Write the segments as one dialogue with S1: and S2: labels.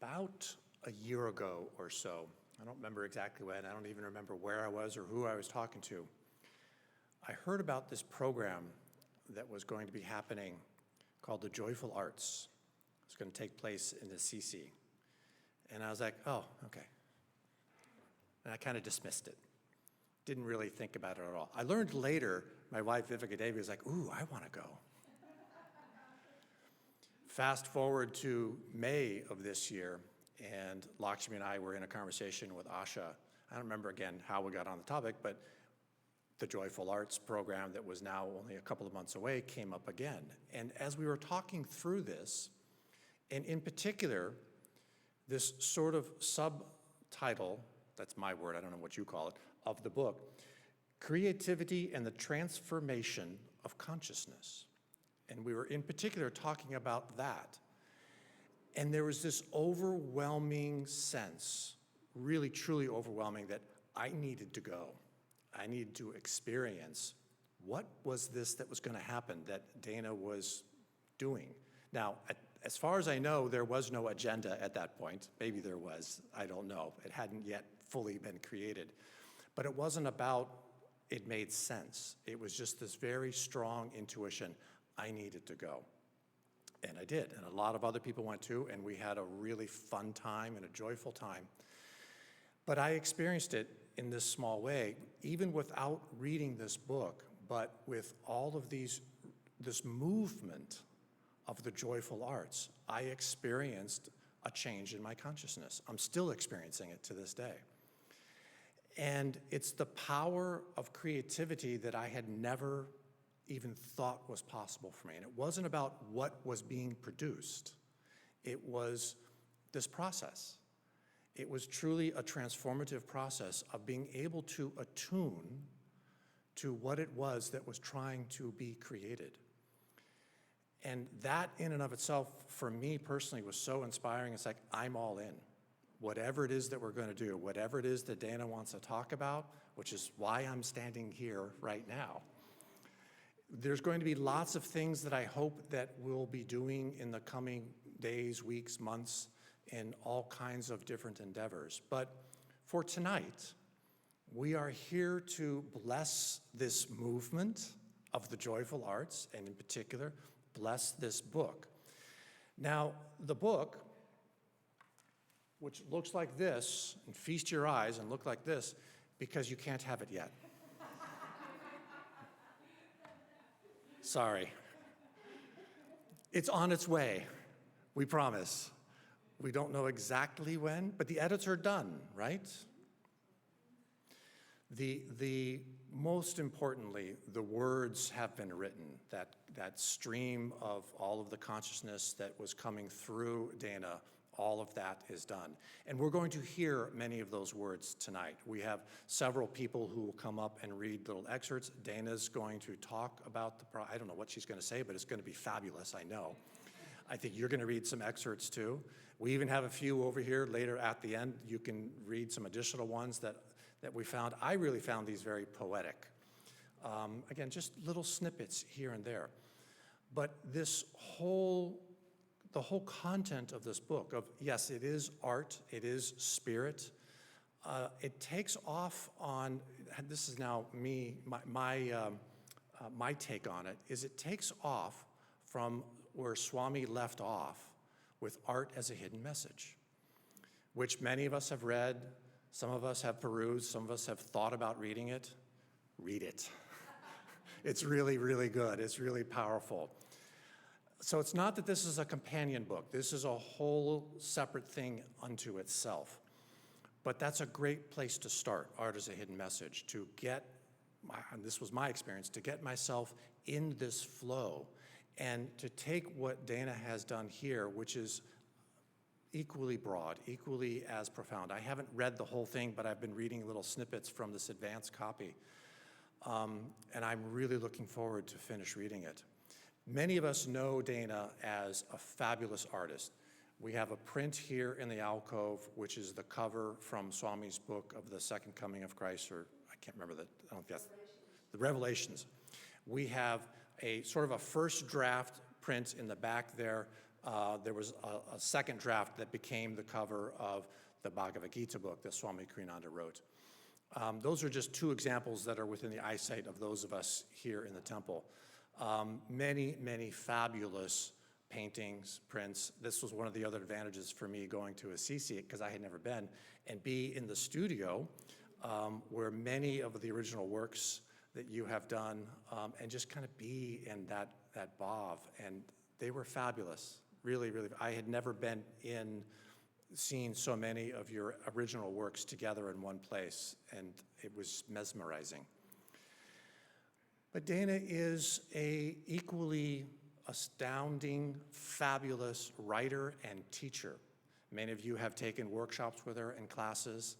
S1: about a year ago or so, I don't remember exactly when, I don't even remember where I was or who I was talking to, I heard about this program that was going to be happening called the Joyful Arts. It's going to take place in the CC. And I was like, oh, okay. And I kind of dismissed it. Didn't really think about it at all. I learned later, my wife Viveka Devi was like, ooh, I want to go. Fast forward to May of this year, and Lakshmi and I were in a conversation with Asha. I don't remember again how we got on the topic, but the Joyful Arts program that was now only a couple of months away came up again. And as we were talking through this, and in particular, this sort of subtitle, that's my word, I don't know what you call it, of the book, Creativity and the Transformation of Consciousness. And we were in particular talking about that. And there was this overwhelming sense, really truly overwhelming, that I needed to go. I needed to experience what was this that was going to happen that Dana was doing. Now, as far as I know, there was no agenda at that point. Maybe there was, I don't know. It hadn't yet fully been created. But it wasn't about it made sense. It was just this very strong intuition. I needed to go. And I did. And a lot of other people went too, and we had a really fun time and a joyful time. But I experienced it in this small way, even without reading this book, but with all of this movement of the joyful arts, I experienced a change in my consciousness. I'm still experiencing it to this day. And it's the power of creativity that I had never even thought was possible for me. And it wasn't about what was being produced. It was this process. It was truly a transformative process of being able to attune to what it was that was trying to be created. And that in and of itself, for me personally, was so inspiring. It's like, I'm all in. Whatever it is that we're going to do, whatever it is that Dana wants to talk about, which is why I'm standing here right now. There's going to be lots of things that I hope that we'll be doing in the coming days, weeks, months, in all kinds of different endeavors. But for tonight, we are here to bless this movement of the joyful arts, and in particular, bless this book. Now, the book, which looks like this, and feast your eyes and look like this, because you can't have it yet. Sorry. It's on its way, we promise. We don't know exactly when, but the edits are done, right? The most importantly, the words have been written, that stream of all of the consciousness that was coming through Dana, all of that is done. And we're going to hear many of those words tonight. We have several people who will come up and read little excerpts. Dana's going to talk about I don't know what she's going to say, but it's going to be fabulous, I know. I think you're going to read some excerpts too. We even have a few over here later at the end. You can read some additional ones that we found. I really found these very poetic. Again, just little snippets here and there. But the whole content of this book of, yes, it is art, it is spirit. It takes off on, this is now me, my take on it, is it takes off from where Swami left off with art as a hidden message, which many of us have read, some of us have perused, some of us have thought about reading it. Read it. It's really, really good. It's really powerful. So it's not that this is a companion book. This is a whole separate thing unto itself. But that's a great place to start, art as a hidden message, to get, and this was my experience, to get myself in this flow and to take what Dana has done here, which is equally broad, equally as profound. I haven't read the whole thing, but I've been reading little snippets from this advanced copy. And I'm really looking forward to finish reading it. Many of us know Dana as a fabulous artist. We have a print here in the alcove, which is the cover from Swami's book of the Second Coming of Christ, or I can't remember that, I don't know if that's the Revelations. We have a sort of a first draft print in the back there There was a second draft that became the cover of the Bhagavad Gita book that Swami Kriyananda wrote. Those are just two examples that are within the eyesight of those of us here in the temple. Many, many fabulous paintings, prints. This was one of the other advantages for me going to Assisi, because I had never been, and be in the studio where many of the original works that you have done, and just kind of be in that bhav. And they were fabulous, really, really. I had never been seen so many of your original works together in one place, and it was mesmerizing. But Dana is a equally astounding, fabulous writer and teacher. Many of you have taken workshops with her and classes.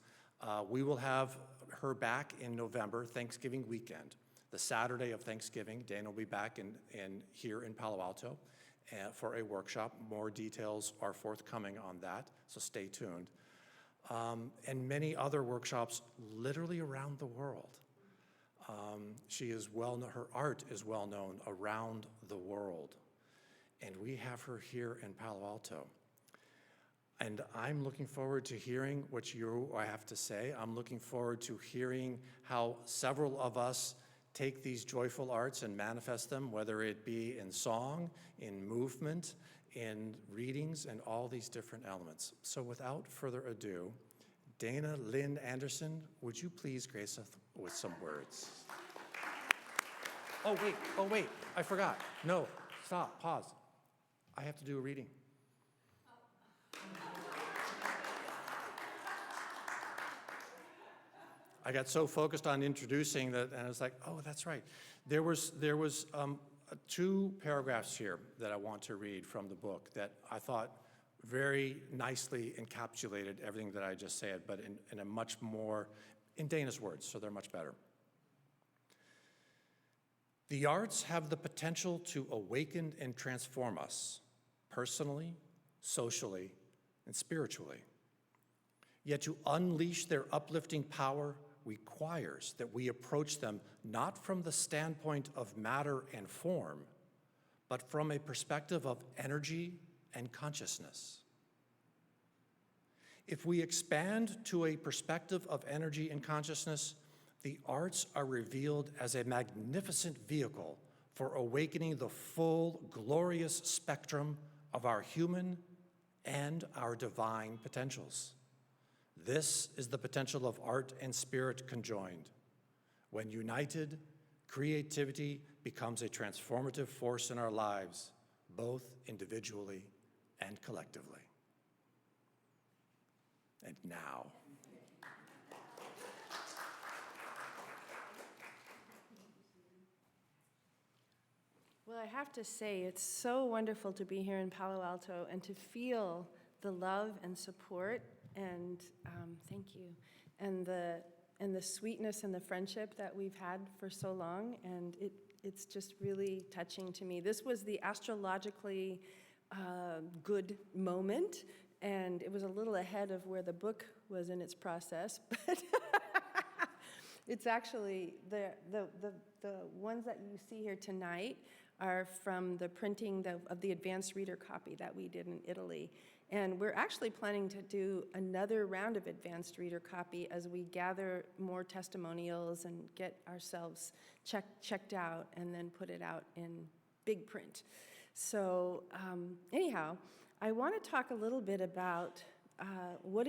S1: We will have her back in November, Thanksgiving weekend. The Saturday of Thanksgiving, Dana will be back here in Palo Alto for a workshop. More details are forthcoming on that, so stay tuned. And many other workshops literally around the world. She is her art is well known around the world. And we have her here in Palo Alto. And I'm looking forward to hearing what you have to say. I'm looking forward to hearing how several of us take these joyful arts and manifest them, whether it be in song, in movement, in readings, and all these different elements. So without further ado, Dana Lynn Andersen, would you please grace us with some words? Oh wait, I forgot. No, stop, pause. I have to do a reading. I got so focused on introducing that, and I was like, oh, that's right. There was two paragraphs here that I want to read from the book that I thought very nicely encapsulated everything that I just said, but in a much more, in Dana's words, so they're much better. The arts have the potential to awaken and transform us, personally, socially, and spiritually. Yet to unleash their uplifting power requires that we approach them not from the standpoint of matter and form, but from a perspective of energy and consciousness. If we expand to a perspective of energy and consciousness, the arts are revealed as a magnificent vehicle for awakening the full, glorious spectrum of our human and our divine potentials. This is the potential of art and spirit conjoined. When united, creativity becomes a transformative force in our lives, both individually and collectively. And now.
S2: Well, I have to say, it's so wonderful to be here in Palo Alto and to feel the love and support and thank you, and the sweetness and the friendship that we've had for so long, and it's just really touching to me. This was the astrologically good moment, and it was a little ahead of where the book was in its process, but it's actually the ones that you see here tonight are from the printing of the advanced reader copy that we did in Italy. And we're actually planning to do another round of advanced reader copy as we gather more testimonials and get ourselves checked out and then put it out in big print. So anyhow, I want to talk a little bit about what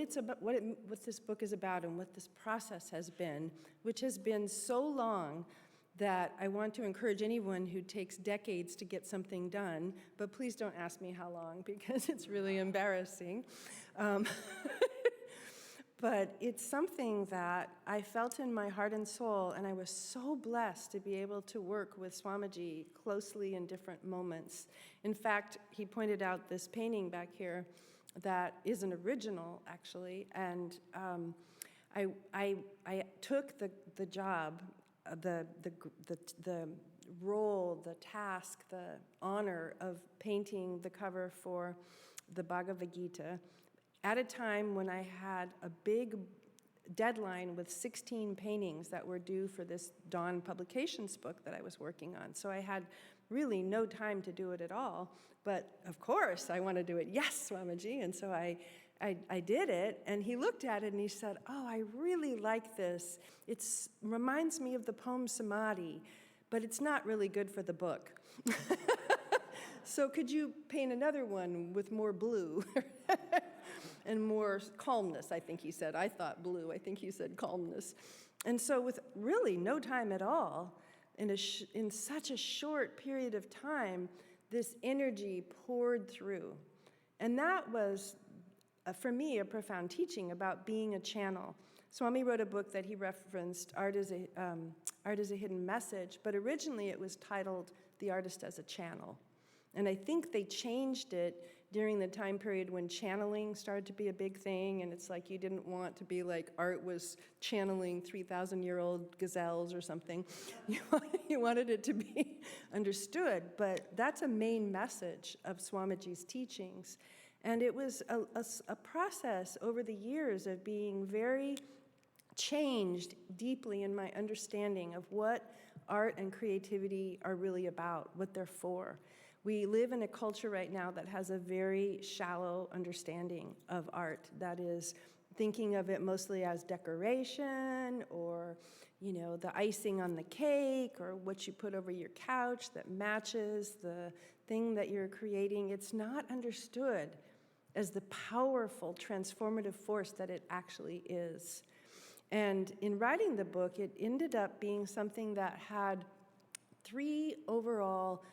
S2: this book is about and what this process has been, which has been so long that I want to encourage anyone who takes decades to get something done, but please don't ask me how long because it's really embarrassing. But it's something that I felt in my heart and soul, and I was so blessed to be able to work with Swamiji closely in different moments. In fact, he pointed out this painting back here that is an original, actually, and I took the job, the role, the task, the honor of painting the cover for the Bhagavad Gita at a time when I had a big deadline with 16 paintings that were due for this Dawn Publications book that I was working on. So I had really no time to do it at all. But of course, I want to do it. Yes, Swamiji. And so I did it, and he looked at it and he said, oh, I really like this. It reminds me of the poem Samadhi, but it's not really good for the book. So could you paint another one with more blue and more calmness, I think he said. I thought blue, I think he said calmness. And so with really no time at all, in such a short period of time, this energy poured through. And that was, for me, a profound teaching about being a channel. Swami wrote a book that he referenced, Art is a Hidden Message, but originally it was titled The Artist as a Channel. And I think they changed it during the time period when channeling started to be a big thing, and it's like you didn't want to be like art was channeling 3,000-year-old gazelles or something. You wanted it to be understood, but that's a main message of Swamiji's teachings. And it was a process over the years of being very changed deeply in my understanding of what art and creativity are really about, what they're for. We live in a culture right now that has a very shallow understanding of art, that is thinking of it mostly as decoration or, the icing on the cake or what you put over your couch that matches the thing that you're creating. It's not understood as the powerful transformative force that it actually is. And in writing the book, it ended up being something that had 3 overall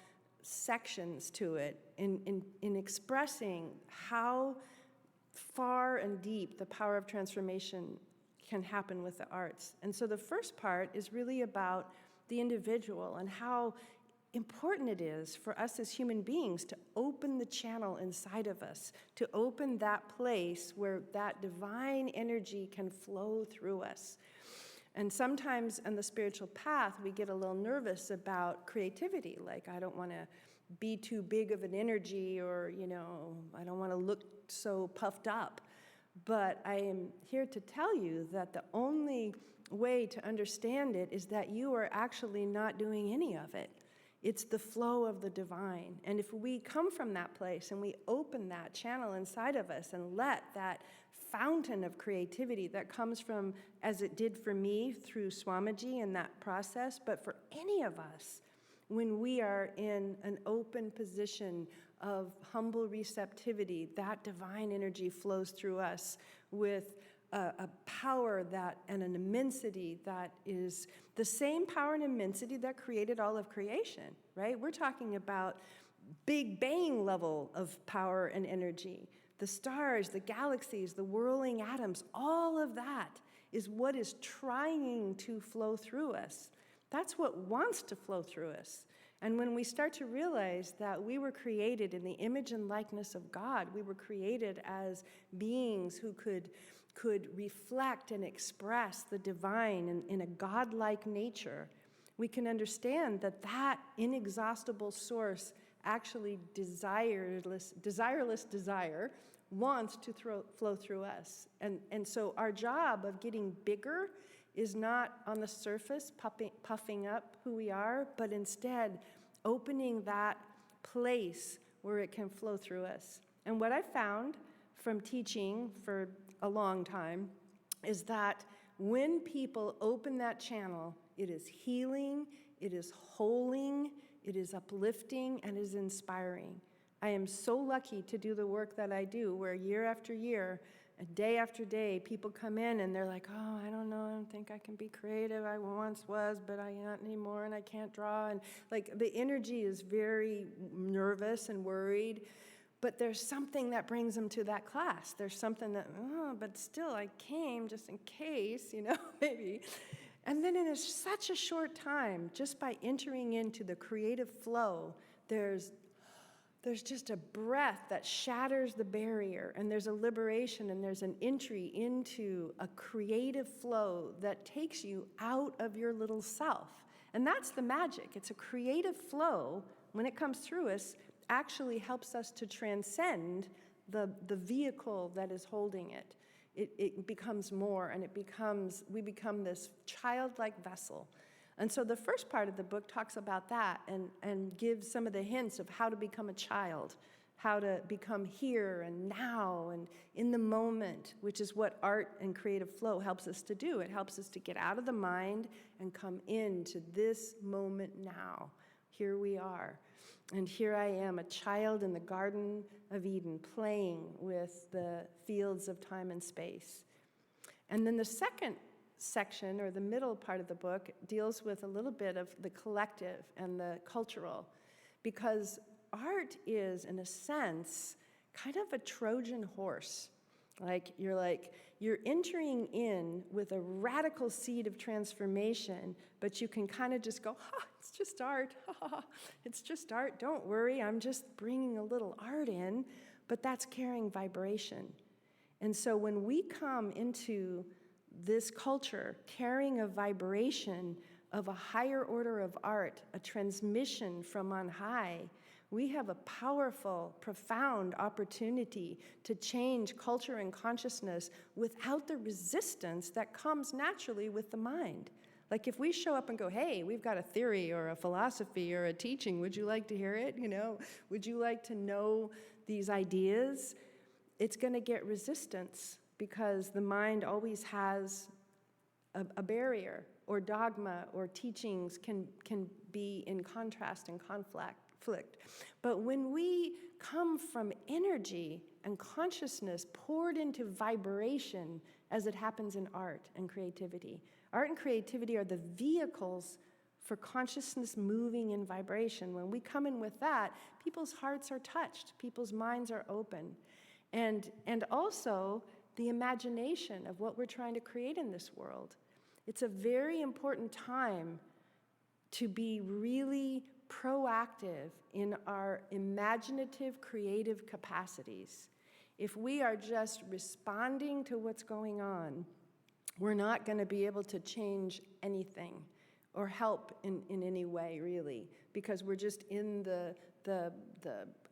S2: sections to it in expressing how far and deep the power of transformation can happen with the arts. And so the first part is really about the individual and how important it is for us as human beings to open the channel inside of us, to open that place where that divine energy can flow through us. And sometimes on the spiritual path, we get a little nervous about creativity, like I don't want to be too big of an energy, or, I don't want to look so puffed up. But I am here to tell you that the only way to understand it is that you are actually not doing any of it. It's the flow of the divine. And if we come from that place and we open that channel inside of us and let that fountain of creativity that comes from, as it did for me through Swamiji and that process, but for any of us, when we are in an open position of humble receptivity, that divine energy flows through us with a power and an immensity that is the same power and immensity that created all of creation, right? We're talking about Big Bang level of power and energy. The stars, the galaxies, the whirling atoms, all of that is what is trying to flow through us. That's what wants to flow through us. And when we start to realize that we were created in the image and likeness of God, we were created as beings who could reflect and express the divine in a godlike nature, we can understand that inexhaustible source, actually desireless desire, wants to flow through us. And so our job of getting bigger is not on the surface puffing up who we are, but instead opening that place where it can flow through us. And what I found from teaching for a long time is that when people open that channel, it is healing, it is holing, it is uplifting, and it is inspiring. I am so lucky to do the work that I do, where year after year, day after day, people come in and they're like, oh, I don't know, I don't think I can be creative. I once was, but I not anymore, and I can't draw. And like the energy is very nervous and worried. But there's something that brings them to that class. There's something that, but still I came just in case, maybe. And then in such a short time, just by entering into the creative flow, there's just a breath that shatters the barrier, and there's a liberation, and there's an entry into a creative flow that takes you out of your little self. And that's the magic. It's a creative flow, when it comes through us, actually helps us to transcend the vehicle that is holding it. It becomes more, and we become this childlike vessel And so the first part of the book talks about that and gives some of the hints of how to become a child, how to become here and now and in the moment, which is what art and creative flow helps us to do. It helps us to get out of the mind and come into this moment now. Here we are. And here I am, a child in the Garden of Eden, playing with the fields of time and space. And then the second section, or the middle part of the book, deals with a little bit of the collective and the cultural, because art is, in a sense, kind of a Trojan horse. You're entering in with a radical seed of transformation, but you can kind of just go, it's just art, it's just art, don't worry, I'm just bringing a little art in, but that's carrying vibration. And so when we come into this culture carrying a vibration of a higher order of art, a transmission from on high, we have a powerful, profound opportunity to change culture and consciousness without the resistance that comes naturally with the mind. Like if we show up and go, hey, we've got a theory or a philosophy or a teaching, would you like to hear it? Would you like to know these ideas? It's going to get resistance because the mind always has a barrier, or dogma or teachings can be in contrast and conflict. But when we come from energy and consciousness poured into vibration, as it happens in art and creativity are the vehicles for consciousness moving in vibration. When we come in with that, people's hearts are touched, people's minds are open. And also the imagination of what we're trying to create in this world. It's a very important time to be really proactive in our imaginative, creative capacities. If we are just responding to what's going on, we're not going to be able to change anything or help in any way, really, because we're just in the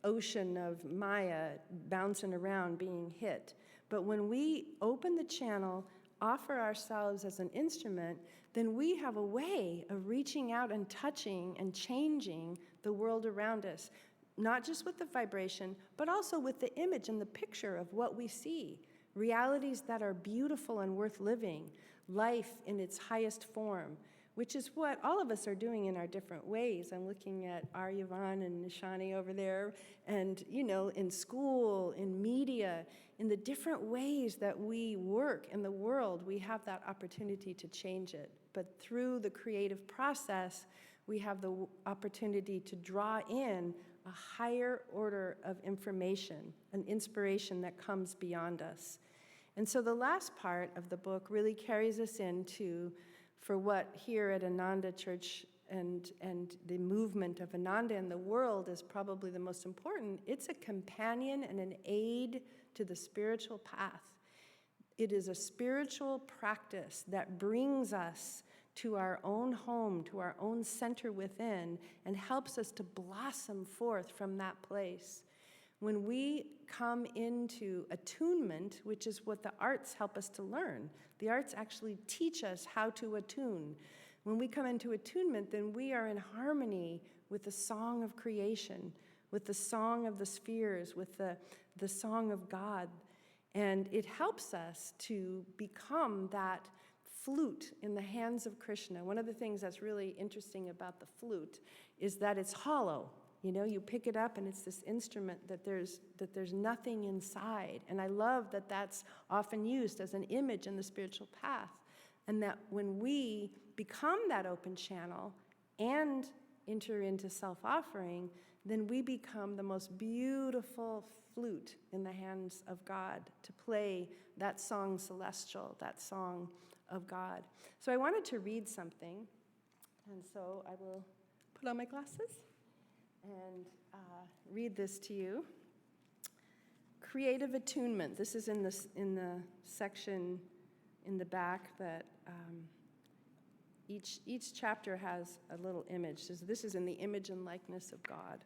S2: ocean of Maya bouncing around, being hit. But when we open the channel, offer ourselves as an instrument, then we have a way of reaching out and touching and changing the world around us, not just with the vibration, but also with the image and the picture of what we see, realities that are beautiful and worth living, life in its highest form, which is what all of us are doing in our different ways. I'm looking at Aryavan and Nishani over there, and in school, in media, in the different ways that we work in the world, we have that opportunity to change it. But through the creative process, we have the opportunity to draw in a higher order of information, an inspiration that comes beyond us. And so the last part of the book really carries us into, for what here at Ananda Church and the movement of Ananda in the world is probably the most important. It's a companion and an aid to the spiritual path. It is a spiritual practice that brings us to our own home, to our own center within, and helps us to blossom forth from that place. When we come into attunement, which is what the arts help us to learn, the arts actually teach us how to attune. When we come into attunement, then we are in harmony with the song of creation, with the song of the spheres, with the song of God. And it helps us to become that flute in the hands of Krishna. One of the things that's really interesting about the flute is that it's hollow. You pick it up and it's this instrument that there's nothing inside. And I love that that's often used as an image in the spiritual path. And that when we become that open channel and enter into self-offering, then we become the most beautiful flute in the hands of God to play that song celestial, that song of God. So I wanted to read something, and so I will put on my glasses and read this to you. Creative attunement. This is in the section in the back that each chapter has a little image. So this is in the image and likeness of God.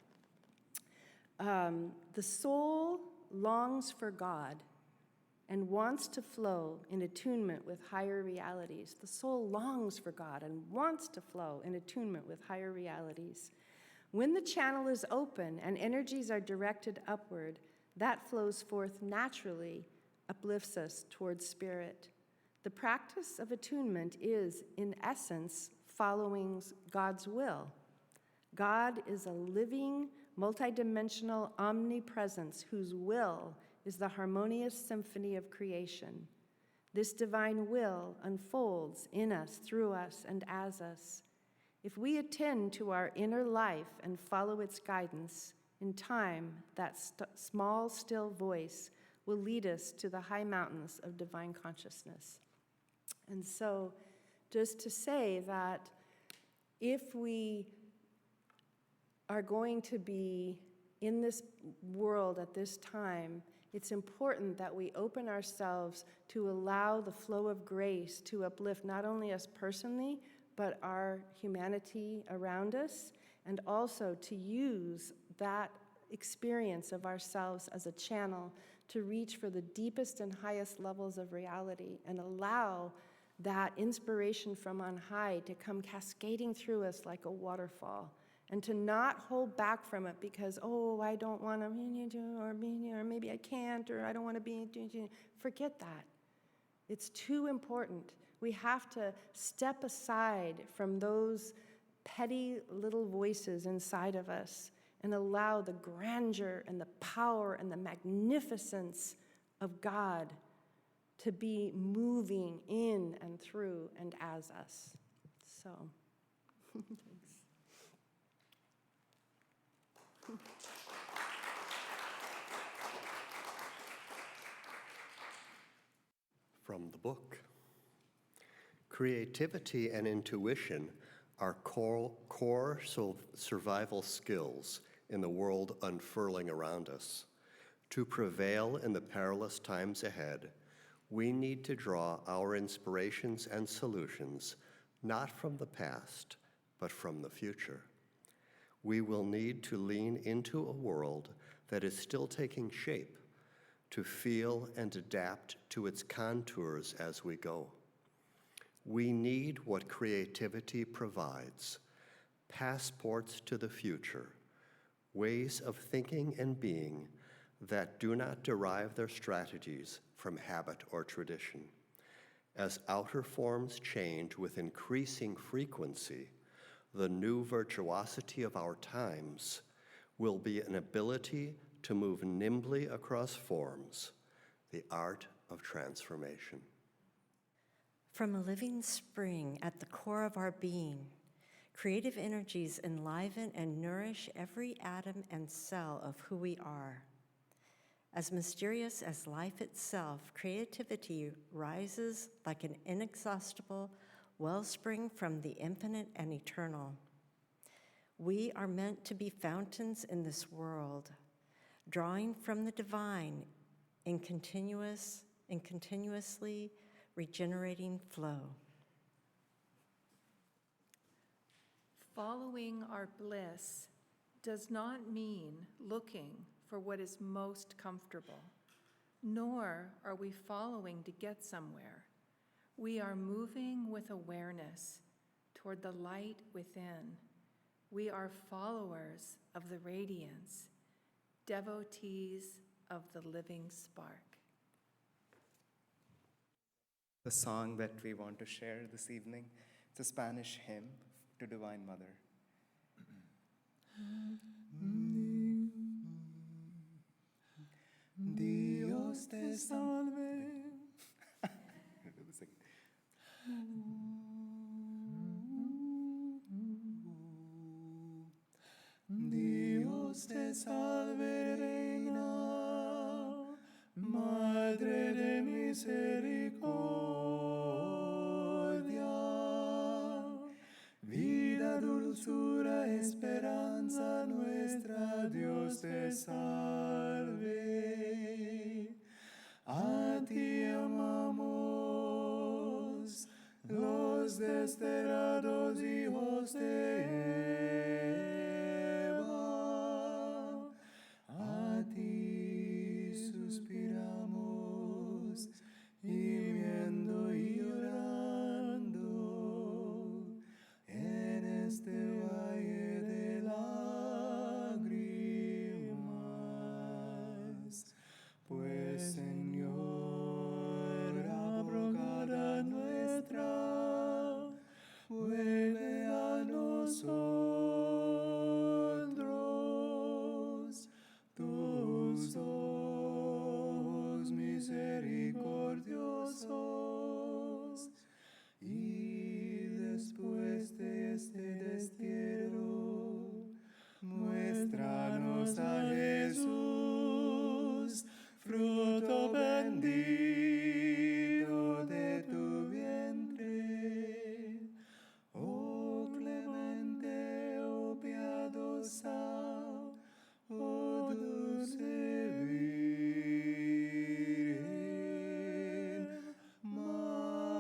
S2: The soul longs for God, and wants to flow in attunement with higher realities. The soul longs for God and wants to flow in attunement with higher realities. When the channel is open and energies are directed upward, that flows forth naturally, uplifts us towards spirit. The practice of attunement is, in essence, following God's will. God is a living, multidimensional omnipresence whose will is the harmonious symphony of creation. This divine will unfolds in us, through us, and as us. If we attend to our inner life and follow its guidance, in time, that small, still voice will lead us to the high mountains of divine consciousness. And so, just to say that if we are going to be in this world at this time, it's important that we open ourselves to allow the flow of grace to uplift not only us personally, but our humanity around us, and also to use that experience of ourselves as a channel to reach for the deepest and highest levels of reality and allow that inspiration from on high to come cascading through us like a waterfall, and to not hold back from it because, oh, I don't want to, or maybe I can't, or I don't want to be, forget that. It's too important. We have to step aside from those petty little voices inside of us and allow the grandeur and the power and the magnificence of God to be moving in and through and as us. So, thanks.
S3: From the book. Creativity and intuition are core survival skills in the world unfurling around us. To prevail in the perilous times ahead, we need to draw our inspirations and solutions not from the past, but from the future. We will need to lean into a world that is still taking shape, to feel and adapt to its contours as we go. We need what creativity provides: passports to the future, ways of thinking and being that do not derive their strategies from habit or tradition. As outer forms change with increasing frequency, the new virtuosity of our times will be an ability to move nimbly across forms, the art of transformation.
S4: From a living spring at the core of our being, creative energies enliven and nourish every atom and cell of who we are. As mysterious as life itself, creativity rises like an inexhaustible wellspring from the infinite and eternal. We are meant to be fountains in this world, drawing from the divine in continuously regenerating flow.
S5: Following our bliss does not mean looking for what is most comfortable, nor are we following to get somewhere. We are moving with awareness toward the light within. We are followers of the radiance, devotees of the living spark.
S6: The song that we want to share this evening, it's a Spanish hymn to Divine Mother. Dios te salve. Dios te salve, Reina, Madre de misericordia, vida, dulzura, esperanza nuestra, Dios te salve. A ti amamos, los desterrados hijos de Eva. A ti suspiramos, bendito de tu vientre, oh clemente, oh piadosa, oh dulce Virgen María.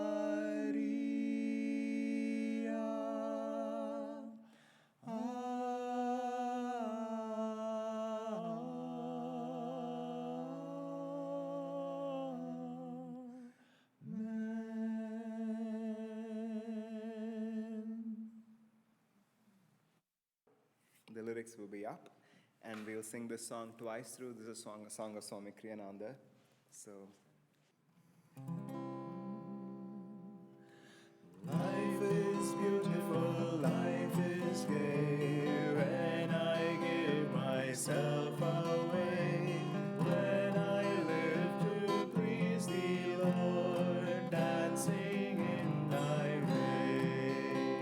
S6: The lyrics will be up, and we'll sing this song twice through. This is a song of Swami Kriyananda. So, life is beautiful, life is gay, when I give myself away, when I live to please thee, Lord, dancing in thy way.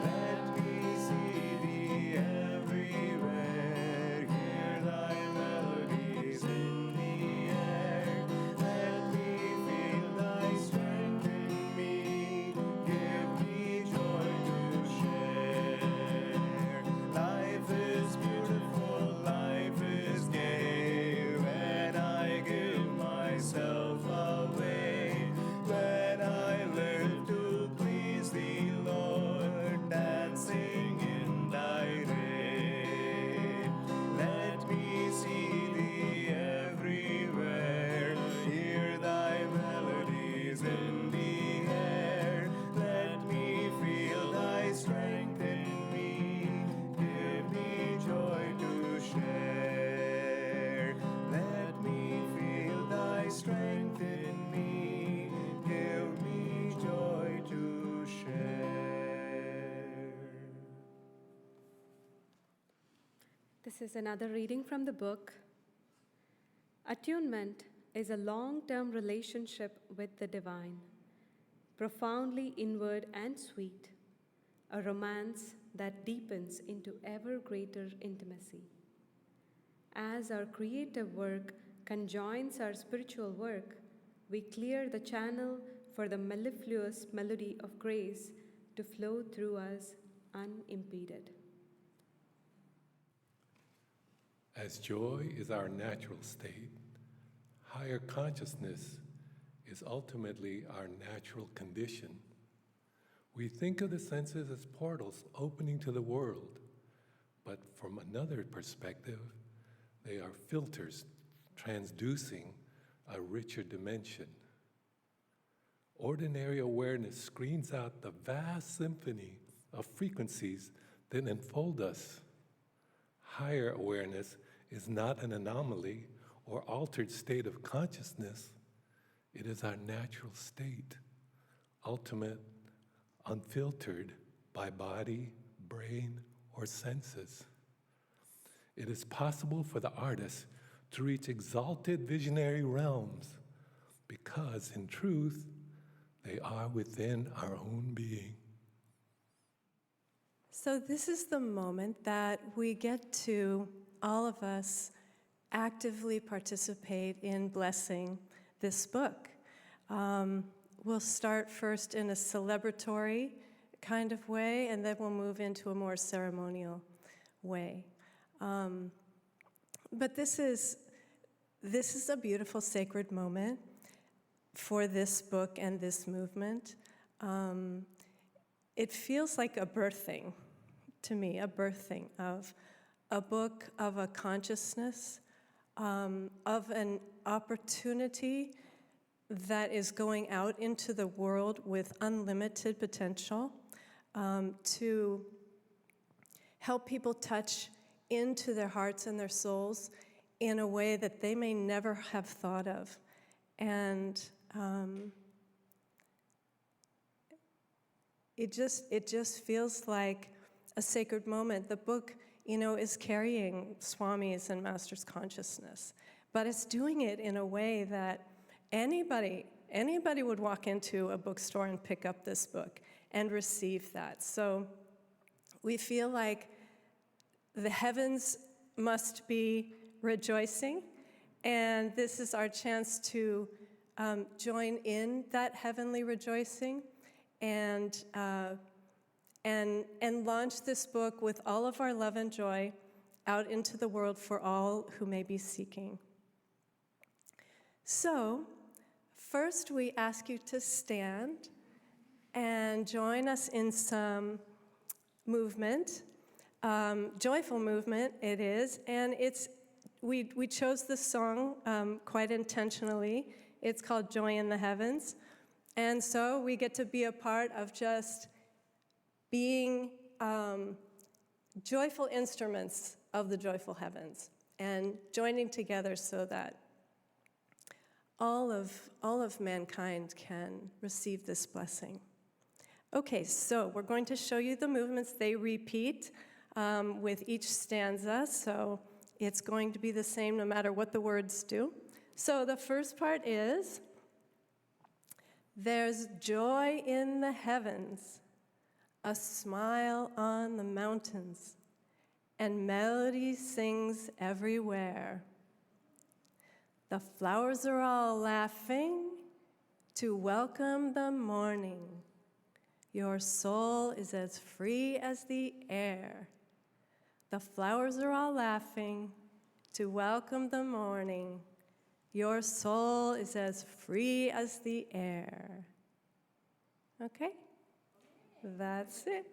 S6: Let me see thee everywhere, hear thy melodies in the air. Let me feel thy strength in me, give me joy to share. Life is beautiful, life is gay, when I give myself away, when I live to please thee, Lord, dancing in thy ray. Let me see thee everywhere, hear thy melodies in the air. Let me feel thy strength in me, give me joy to share. Let me feel thy strength in me, give me joy to share.
S7: This is another reading from the book. Attunement is a long-term relationship with the divine, profoundly inward and sweet, a romance that deepens into ever greater intimacy. As our creative work conjoins our spiritual work, we clear the channel for the mellifluous melody of grace to flow through us unimpeded.
S8: As joy is our natural state, higher consciousness is ultimately our natural condition. We think of the senses as portals opening to the world, but from another perspective, they are filters transducing a richer dimension. Ordinary awareness screens out the vast symphony of frequencies that enfold us. Higher awareness is not an anomaly or altered state of consciousness. It is our natural state, ultimate, unfiltered by body, brain, or senses. It is possible for the artist to reach exalted visionary realms because, in truth, they are within our own being.
S2: So this is the moment that we get to, all of us, actively participate in blessing this book. We'll start first in a celebratory kind of way, and then we'll move into a more ceremonial way. But this is a beautiful sacred moment for this book and this movement. It feels like a birthing to me, a birthing of a book, of a consciousness, of an opportunity that is going out into the world with unlimited potential, to help people touch into their hearts and their souls in a way that they may never have thought of. And it just feels like a sacred moment. The book, is carrying Swami's and Master's consciousness, but it's doing it in a way that anybody would walk into a bookstore and pick up this book and receive that. So we feel like the heavens must be rejoicing, And this is our chance to join in that heavenly rejoicing and launch this book with all of our love and joy out into the world for all who may be seeking. So, first we ask you to stand and join us in some movement, joyful movement it is, and we chose this song quite intentionally. It's called Joy in the Heavens, and so we get to be a part of just being joyful instruments of the joyful heavens and joining together so that all of mankind can receive this blessing. Okay, so we're going to show you the movements. They repeat with each stanza, so it's going to be the same no matter what the words do. So the first part is, there's joy in the heavens, a smile on the mountains, and melody sings everywhere. The flowers are all laughing to welcome the morning. Your soul is as free as the air. The flowers are all laughing to welcome the morning. Your soul is as free as the air. Okay? That's it.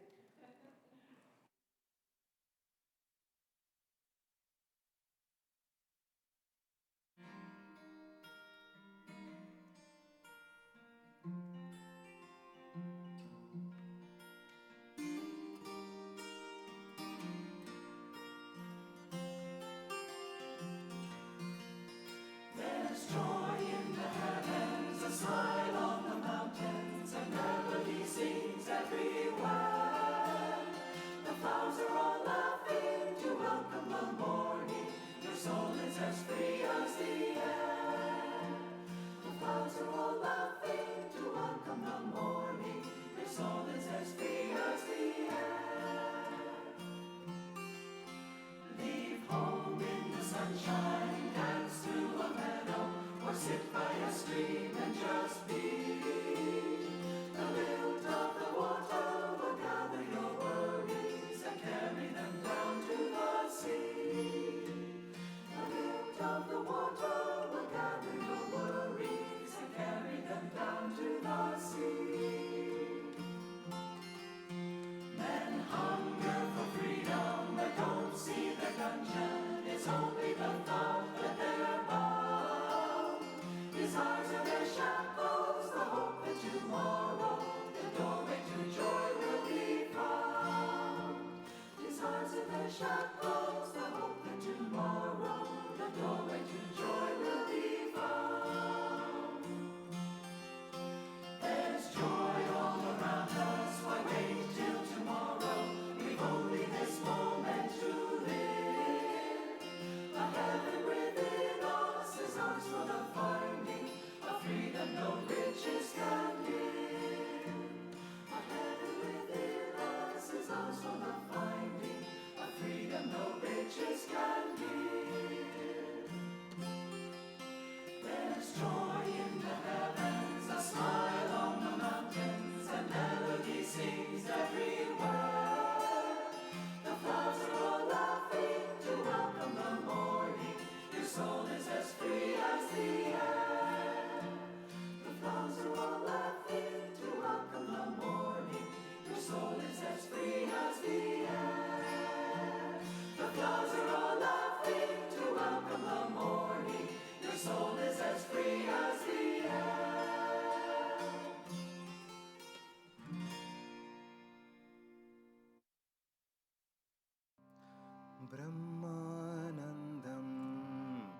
S6: ब्रह्मानन्दं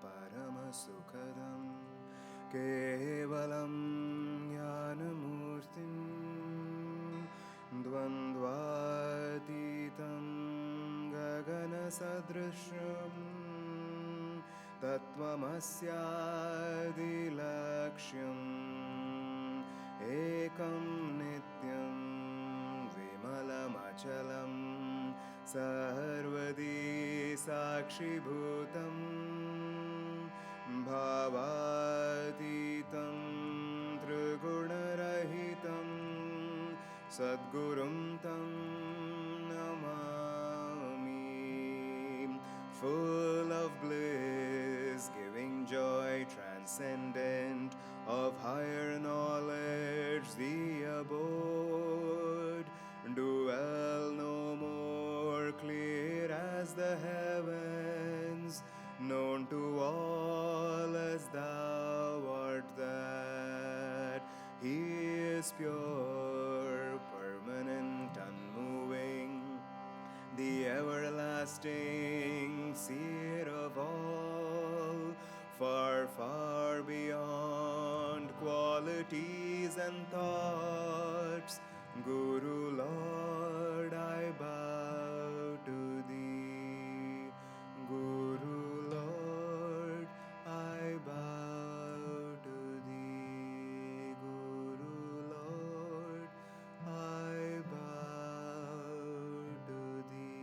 S6: परमसुखदं केवलं ज्ञानमूर्तिं द्वन्द्वातीतं गगनसदृशं तत्त्वमस्यादिलक्ष्यम् एकं नित्यं विमलमचलं सर्वदी साक्षिभूतं भावातीतं त्रिगुणरहितं सद्गुरुं तं Namami. Full of bliss, giving joy transcendent, of higher knowledge the abode, dwell no more clear as the heavens, known to all as thou art that. He is pure, permanent, unmoving, the everlasting seer of all, far, far beyond qualities and thoughts. Guru, Lord, I bow to thee. Guru, Lord, I bow to thee. Guru, Lord, I bow to thee.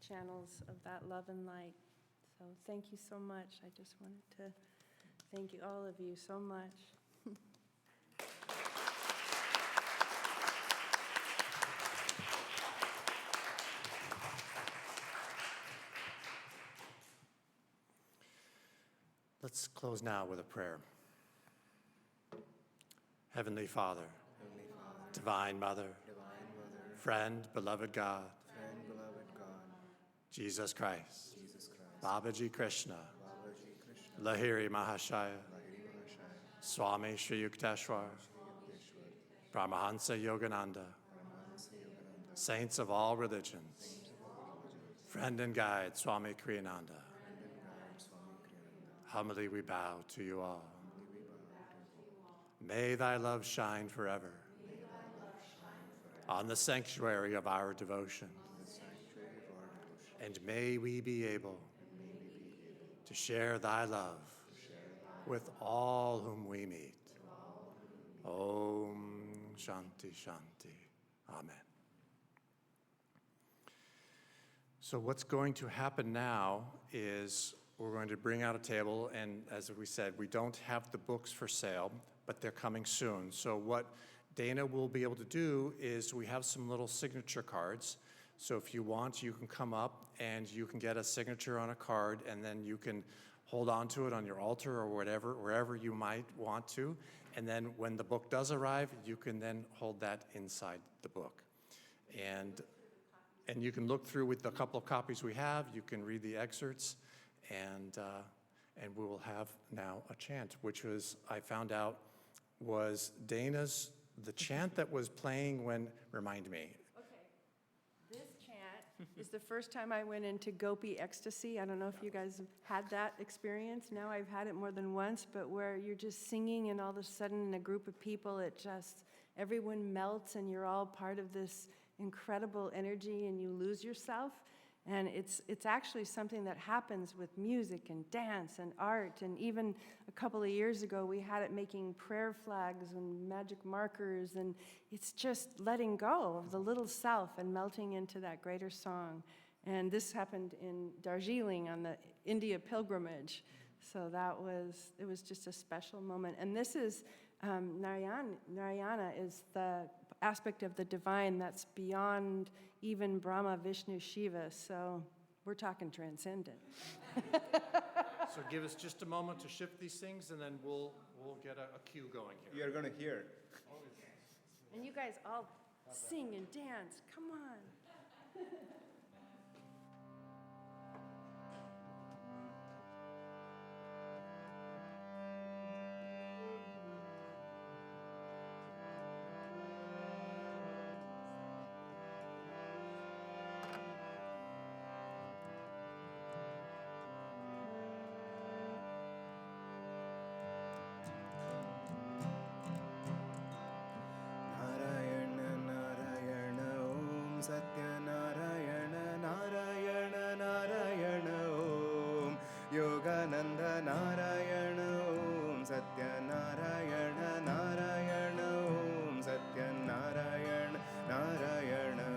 S2: Channels of that love and light. So thank you so much. I just wanted to thank you, all of you, so much.
S1: Let's close now with a prayer. Heavenly Father, Divine Mother, friend, beloved God, Jesus Christ, Babaji Krishna, Lahiri Mahashaya, Swami Sri Yukteswar, Paramahansa Yogananda, saints of all religions, friend and guide Swami Kriyananda, humbly we bow to you all. May thy love shine forever on the sanctuary of our devotion, and may we be able to share thy love with all whom we meet. Om Shanti Shanti. Amen. So what's going to happen now is we're going to bring out a table, and as we said, we don't have the books for sale, but they're coming soon. So what Dana will be able to do is we have some little signature cards. So if you want, you can come up and you can get a signature on a card, and then you can hold on to it on your altar or whatever, wherever you might want to. And then when the book does arrive, you can then hold that inside the book. And you can look through with the couple of copies we have, you can read the excerpts, and we will have now a chant, which was, I found out, was Dana's, the chant that was playing when, remind me.
S2: Okay, this chant is the first time I went into Gopi ecstasy. I don't know if you guys have had that experience. Now I've had it more than once, but where you're just singing and all of a sudden in a group of people, it just, everyone melts and you're all part of this incredible energy and you lose yourself. And it's actually something that happens with music and dance and art. And even a couple of years ago, we had it making prayer flags and magic markers. And it's just letting go of the little self and melting into that greater song. And this happened in Darjeeling on the India pilgrimage. So it was just a special moment. And this is, Narayana is the aspect of the divine that's beyond even Brahma, Vishnu, Shiva. So we're talking transcendent.
S1: So give us just a moment to shift these things, and then we'll get a cue going here.
S6: You're going to hear.
S2: And you guys all sing and dance. Come on.
S6: Narayana Narayana Om Satya Narayana Narayana Narayana Om Yogananda Narayana Om Satya Narayana Narayana Om Satya Narayana Narayana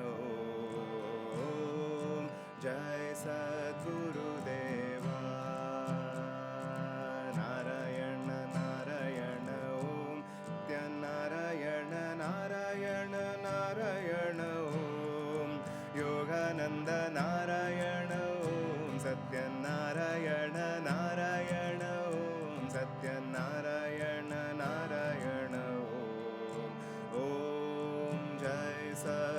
S6: Om Jai Sadguru Deva Narayana Narayana Om Satya Narayana Narayana Narayana Om Yogananda Narayana Om Satya Narayana Narayana Om Satya Narayana Narayana Om Om Jai Sa